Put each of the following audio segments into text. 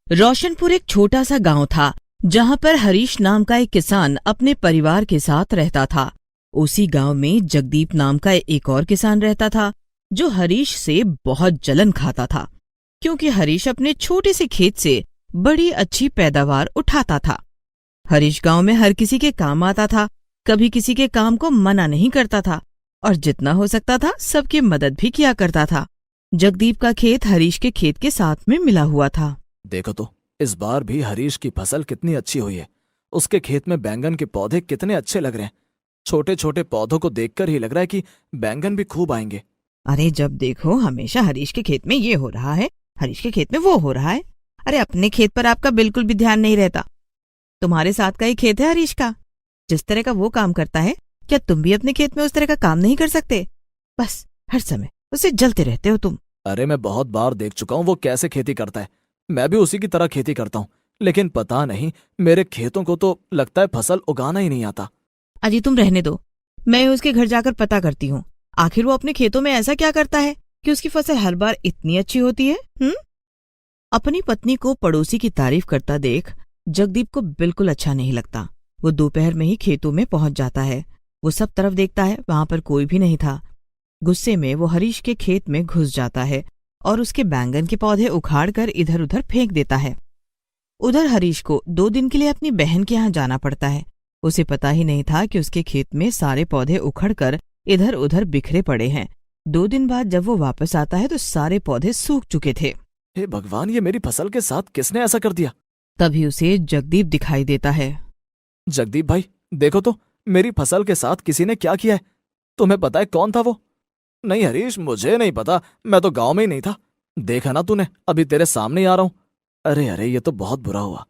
रोशनपुर एक छोटा सा गांव था जहां पर हरीश नाम का एक किसान अपने परिवार के साथ रहता था। उसी गांव में जगदीप नाम का एक और किसान रहता था जो हरीश से बहुत जलन खाता था, क्योंकि हरीश अपने छोटे से खेत से बड़ी अच्छी पैदावार उठाता था। हरीश गांव में हर किसी के काम आता था, कभी किसी के काम को मना नहीं करता था और जितना हो सकता था सबकी मदद भी किया करता था। जगदीप का खेत हरीश के खेत के साथ में मिला हुआ था। देखो तो इस बार भी हरीश की फसल कितनी अच्छी हुई है। उसके खेत में बैंगन के पौधे कितने अच्छे लग रहे हैं। छोटे छोटे पौधों को देखकर ही लग रहा है कि बैंगन भी खूब आएंगे। अरे जब देखो हमेशा हरीश के खेत में ये हो रहा है, हरीश के खेत में वो हो रहा है। अरे अपने खेत पर आपका बिल्कुल भी ध्यान नहीं रहता। तुम्हारे साथ का ही खेत है हरीश का, जिस तरह का वो काम करता है क्या तुम भी अपने खेत में उस तरह का काम नहीं कर सकते? बस हर समय उसे जलते रहते हो तुम। अरे मैं बहुत बार देख चुका हूँ वो कैसे खेती करता है। मैं भी उसी की तरह खेती करता हूँ, लेकिन पता नहीं मेरे खेतों को तो लगता है फसल उगाना ही नहीं आता। अजी तुम रहने दो, मैं उसके घर जाकर पता करती हूँ। आखिर वो अपने खेतों में ऐसा क्या करता है कि उसकी फसल हर बार इतनी अच्छी होती है? अपनी पत्नी को पड़ोसी की तारीफ करता देख जगदीप को बिल्कुल अच्छा नहीं लगता। वो दोपहर में ही खेतों में पहुंच जाता है। वो सब तरफ देखता है, वहां पर कोई भी नहीं था। गुस्से में वो हरीश के खेत में घुस जाता है और उसके बैंगन के पौधे उखाड़कर इधर उधर फेंक देता है। उधर हरीश को 2 दिन के लिए अपनी बहन के यहाँ जाना पड़ता है। उसे पता ही नहीं था कि उसके खेत में सारे पौधे उखड़कर इधर उधर बिखरे पड़े हैं। 2 दिन बाद जब वो वापस आता है तो सारे पौधे सूख चुके थे। हे भगवान, ये मेरी फसल के साथ किसने ऐसा कर दिया? तभी उसे जगदीप दिखाई देता है। जगदीप भाई, देखो तो मेरी फसल के साथ किसी ने क्या किया है। तुम्हें पता है कौन था वो? नहीं हरीश, मुझे नहीं पता, मैं तो गांव में ही नहीं था। देखा ना तूने, अभी तेरे सामने ही आ रहा हूं। अरे अरे, ये तो बहुत बुरा हुआ।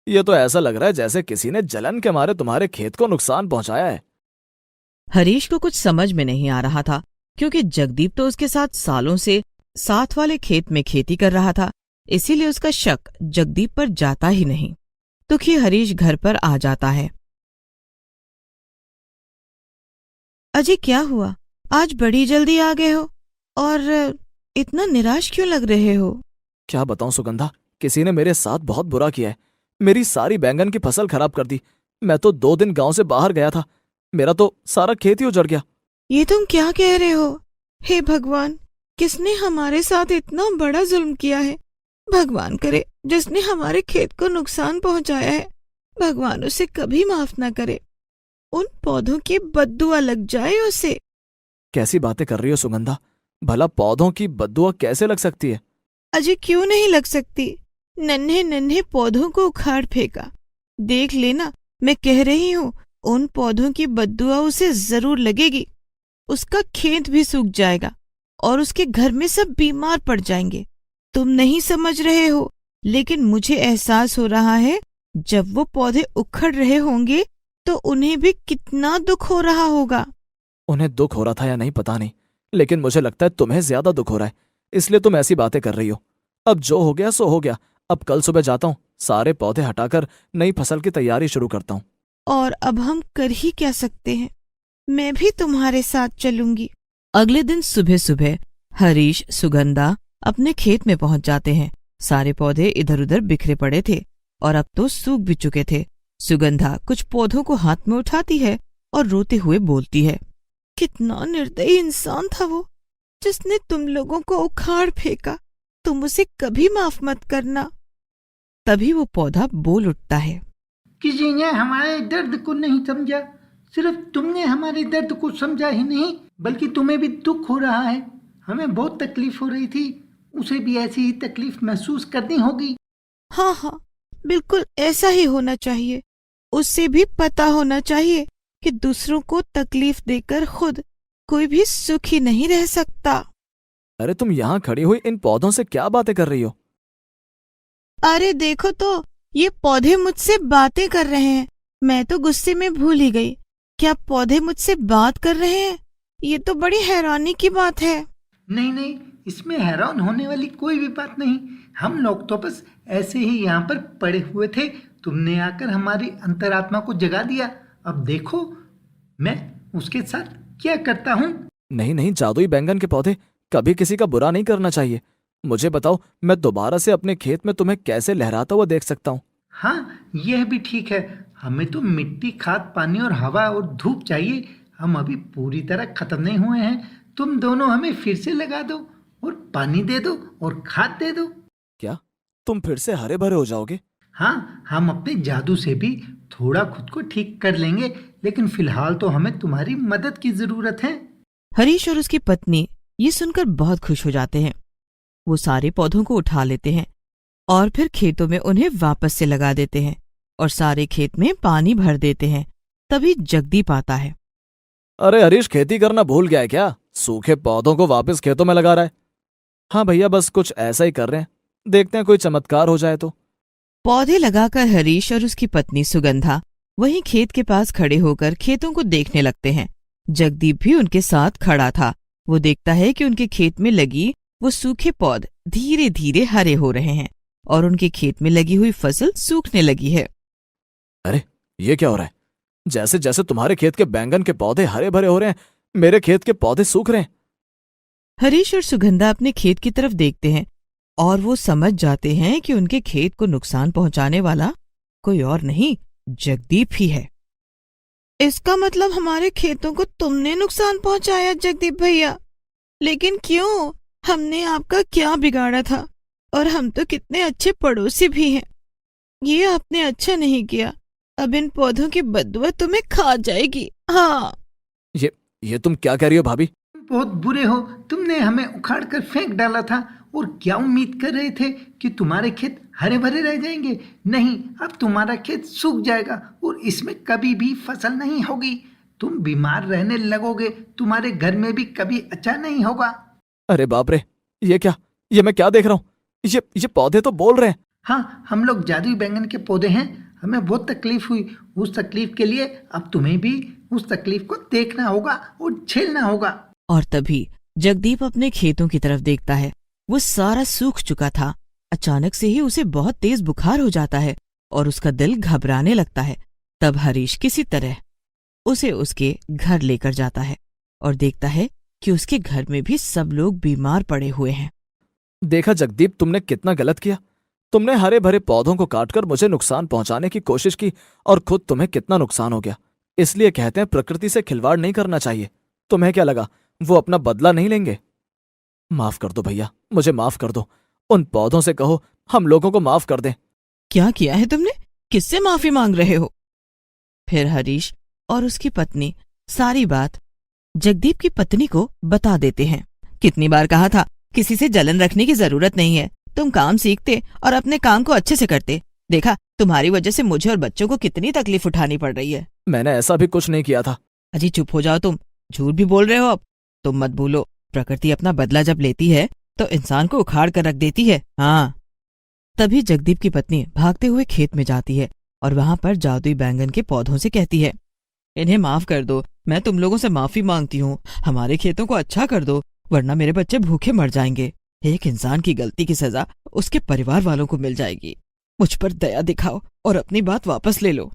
ये तो ऐसा लग रहा है जैसे किसी ने जलन के मारे तुम्हारे खेत को नुकसान पहुंचाया है। हरीश को कुछ समझ में नहीं आ रहा था, क्योंकि जगदीप तो उसके साथ सालों से साथ वाले खेत में खेती कर रहा था। इसीलिए उसका शक जगदीप पर जाता ही नहीं। दुखी हरीश घर पर आ जाता है। अजी क्या हुआ, आज बड़ी जल्दी आ गए हो और इतना निराश क्यों लग रहे हो? क्या बताऊं सुगंधा, किसी ने मेरे साथ बहुत बुरा किया है। मेरी सारी बैंगन की फसल खराब कर दी। मैं तो 2 दिन गांव से बाहर गया था, मेरा तो सारा खेत ही उजड़ गया। ये तुम क्या कह रहे हो? हे भगवान, किसने हमारे साथ इतना बड़ा जुल्म किया है? भगवान करे जिसने हमारे खेत को नुकसान पहुंचाया है, भगवान उसे कभी माफ ना करे। उन पौधों की बद्दुआ लग जाए उसे। कैसी बातें कर रही हो सुगंधा? भला पौधों की बद्दुआ कैसे लग सकती है? अजय क्यों नहीं लग सकती? नन्हे नन्हे पौधों को उखाड़ फेंका। देख लेना, मैं कह रही हूँ उन पौधों की बद्दुआ उसे जरूर लगेगी। उसका खेत भी सूख जाएगा और उसके घर में सब बीमार पड़ जाएंगे। तुम नहीं समझ रहे हो, लेकिन मुझे एहसास हो रहा है जब वो पौधे उखड़ रहे होंगे तो उन्हें भी कितना दुख हो रहा होगा। उन्हें दुख हो रहा था या नहीं पता नहीं, लेकिन मुझे लगता है तुम्हें ज्यादा दुख हो रहा है, इसलिए तुम ऐसी बातें कर रही हो। अब जो हो गया सो हो गया। अब कल सुबह जाता हूँ, सारे पौधे हटाकर नई फसल की तैयारी शुरू करता हूँ। और अब हम कर ही क्या सकते हैं? मैं भी तुम्हारे साथ चलूंगी। अगले दिन सुबह सुबह हरीश सुगंधा अपने खेत में पहुंच जाते हैं। सारे पौधे इधर उधर बिखरे पड़े थे और अब तो सूख भी चुके थे। सुगंधा कुछ पौधों को हाथ में उठाती है और रोते हुए बोलती है, कितना निर्दयी इंसान था वो, जिसने तुम लोगों को उखाड़ फेंका। तुम उसे कभी माफ मत करना। तभी वो पौधा बोल उठता है, किसी ने हमारे दर्द को नहीं समझा। सिर्फ तुमने हमारे दर्द को समझा ही नहीं, बल्कि तुम्हें भी दुख हो रहा है। हमें बहुत तकलीफ हो रही थी, उसे भी ऐसी ही तकलीफ महसूस करनी होगी। हाँ हाँ, बिल्कुल ऐसा ही होना चाहिए। उससे भी पता होना चाहिए कि दूसरों को तकलीफ देकर खुद कोई भी सुखी नहीं रह सकता। अरे तुम यहाँ खड़ी हुई इन पौधों से क्या बातें कर रही हो? अरे देखो तो, ये पौधे मुझसे बातें कर रहे हैं। मैं तो गुस्से में भूल ही गई, क्या पौधे मुझसे बात कर रहे हैं? ये तो बड़ी हैरानी की बात है। नहीं नहीं, इसमें हैरान होने वाली कोई भी बात नहीं। हम लोग तो बस ऐसे ही यहाँ पर पड़े हुए थे, तुमने आकर हमारी अंतरात्मा को जगा दिया। अब देखो मैं उसके साथ क्या करता हूँ। नहीं नहीं, जादुई बैंगन के पौधे, कभी किसी का बुरा नहीं करना चाहिए। मुझे बताओ, मैं दोबारा से अपने खेत में तुम्हें कैसे लहराता हुआ देख सकता हूँ? हाँ, यह भी ठीक है। हमें तो मिट्टी, खाद, पानी और हवा और धूप चाहिए। हम अभी पूरी तरह खत्म नहीं हुए हैं। तुम दोनों हमें फिर से लगा दो और पानी दे दो और खाद दे दो। क्या तुम फिर से हरे भरे हो जाओगे? हाँ, हम अपने जादू से भी थोड़ा खुद को ठीक कर लेंगे, लेकिन फिलहाल तो हमें तुम्हारी मदद की जरूरत है। हरीश और उसकी पत्नी ये सुनकर बहुत खुश हो जाते हैं। वो सारे पौधों को उठा लेते हैं और फिर खेतों में उन्हें वापस से लगा देते हैं और सारे खेत में पानी भर देते हैं। तभी जगदीप आता है। अरे हरीश, खेती करना भूल गया है क्या? सूखे पौधों को वापस खेतों में लगा रहा है। हाँ भैया, बस कुछ ऐसा ही कर रहे हैं, देखते हैं कोई चमत्कार हो जाए तो। पौधे लगाकर हरीश और उसकी पत्नी सुगंधा वहीं खेत के पास खड़े होकर खेतों को देखने लगते हैं। जगदीप भी उनके साथ खड़ा था। वो देखता है कि उनके खेत में लगी वो सूखे पौधे धीरे धीरे हरे हो रहे हैं और उनके खेत में लगी हुई फसल सूखने लगी है। अरे ये क्या हो रहा है? जैसे जैसे तुम्हारे खेत के बैंगन के पौधे हरे भरे हो रहे हैं, मेरे खेत के पौधे सूख रहे हैं। हरीश और सुगंधा अपने खेत की तरफ देखते हैं और वो समझ जाते हैं कि उनके खेत को नुकसान पहुंचाने वाला कोई और नहीं, जगदीप ही है। इसका मतलब हमारे खेतों को तुमने नुकसान पहुंचाया जगदीप भैया? लेकिन क्यों? हमने आपका क्या बिगाड़ा था? और हम तो कितने अच्छे पड़ोसी भी हैं। ये आपने अच्छा नहीं किया। अब इन पौधों की बदबू तुम्हें खा जाएगी। हाँ। ये तुम क्या कह रही हो भाभी? बहुत बुरे हो। तुमने हमें उखाड़ कर फेंक डाला था और क्या उम्मीद कर रहे थे कि तुम्हारे खेत हरे भरे रह जाएंगे? नहीं, अब तुम्हारा खेत सूख जाएगा और इसमें कभी भी फसल नहीं होगी। तुम बीमार रहने लगोगे। तुम्हारे घर में भी कभी अच्छा नहीं होगा। अरे बाप रे, ये क्या? ये मैं क्या देख रहा हूँ? ये पौधे तो बोल रहे हैं। हाँ, हम लोग जादुई बैंगन के पौधे हैं। हमें बहुत तकलीफ हुई। उस तकलीफ के लिए अब तुम्हें भी उस तकलीफ को देखना होगा और झेलना होगा। और तभी जगदीप अपने खेतों की तरफ देखता है। वो सारा सूख चुका था। अचानक से ही उसे बहुत तेज बुखार हो जाता है और उसका दिल घबराने लगता है। तब हरीश किसी तरह उसे उसके घर लेकर जाता है और देखता है कि उसके घर में भी सब लोग बीमार पड़े हुए हैं। देखा जगदीप, तुमने कितना गलत किया। तुमने हरे भरे पौधों को काटकर मुझे नुकसान पहुंचाने की कोशिश की और खुद तुम्हें कितना नुकसान हो गया। इसलिए कहते हैं प्रकृति से खिलवाड़ नहीं करना चाहिए। तुम्हें क्या लगा वो अपना बदला नहीं लेंगे? माफ कर दो भैया, मुझे माफ कर दो। उन पौधों से कहो हम लोगों को माफ कर दें। क्या किया है तुमने? किससे माफी मांग रहे हो? फिर हरीश और उसकी पत्नी सारी बात जगदीप की पत्नी को बता देते हैं। कितनी बार कहा था, किसी से जलन रखने की जरूरत नहीं है। तुम काम सीखते और अपने काम को अच्छे से करते। देखा, तुम्हारी वजह से मुझे और बच्चों को कितनी तकलीफ उठानी पड़ रही है। मैंने ऐसा भी कुछ नहीं किया था। अजी चुप हो जाओ तुम। झूठ भी बोल रहे हो अब। तुम मत भूलो, प्रकृति अपना बदला जब लेती है तो इंसान को उखाड़ कर रख देती है। हाँ। तभी जगदीप की पत्नी भागते हुए खेत में जाती है और वहां पर जादुई बैंगन के पौधों से कहती है, इन्हें माफ कर दो। मैं तुम लोगों से माफी मांगती हूँ। हमारे खेतों को अच्छा कर दो, वरना मेरे बच्चे भूखे मर जाएंगे। एक इंसान की गलती की सजा उसके परिवार वालों को मिल जाएगी। मुझ पर दया दिखाओ और अपनी बात वापस ले लो।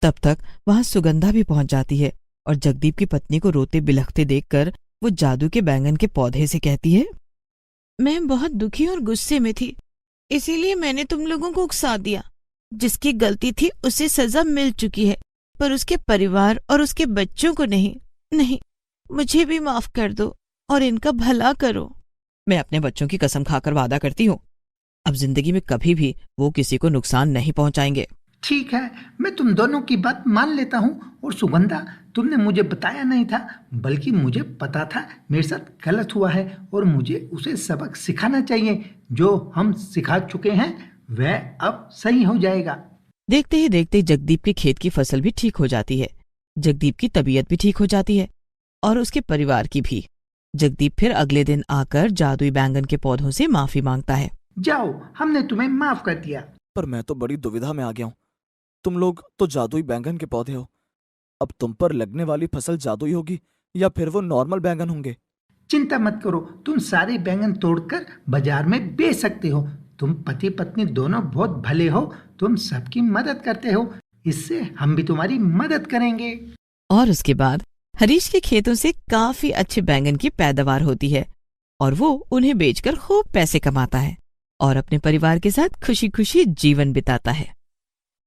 तब तक वहां सुगंधा भी पहुंच जाती है और जगदीप की पत्नी को रोते बिलखते देखकर वो जादू के बैंगन के पौधे से कहती है, मैं बहुत दुखी और गुस्से में थी, इसीलिए मैंने तुम लोगों को उकसा दिया। जिसकी गलती थी उसे सजा मिल चुकी है, पर उसके परिवार और उसके बच्चों को नहीं। नहीं, मुझे भी माफ कर दो और इनका भला करो। मैं अपने बच्चों की कसम खाकर वादा करती हूँ, अब जिंदगी में कभी भी वो किसी को नुकसान नहीं पहुंचाएंगे। ठीक है, मैं तुम दोनों की बात मान लेता हूँ। और सुगंधा, तुमने मुझे बताया नहीं था, बल्कि मुझे पता था मेरे साथ गलत हुआ है और मुझे उसे सबक सिखाना चाहिए। जो हम सिखा चुके हैं वह अब सही हो जाएगा। देखते ही देखते जगदीप के खेत की फसल भी ठीक हो जाती है। जगदीप की तबीयत भी ठीक हो जाती है और उसके परिवार की भी। जगदीप फिर अगले दिन आकर जादुई बैंगन के पौधों से माफी मांगता है। जाओ, हमने तुम्हें माफ कर दिया। पर मैं तो बड़ी दुविधा में आ गया हूँ। तुम लोग तो जादुई बैंगन के पौधे हो। अब तुम पर लगने वाली फसल जादुई होगी या फिर वो नॉर्मल बैंगन होंगे? चिंता मत करो, तुम सारे बैंगन तोड़कर बाजार में बेच सकते हो। तुम पति पत्नी दोनों बहुत भले हो, तुम सबकी मदद करते हो, इससे हम भी तुम्हारी मदद करेंगे। और उसके बाद हरीश के खेतों से काफी अच्छे बैंगन की पैदावार होती है और वो उन्हें बेचकर खूब पैसे कमाता है और अपने परिवार के साथ खुशी खुशी जीवन बिताता है।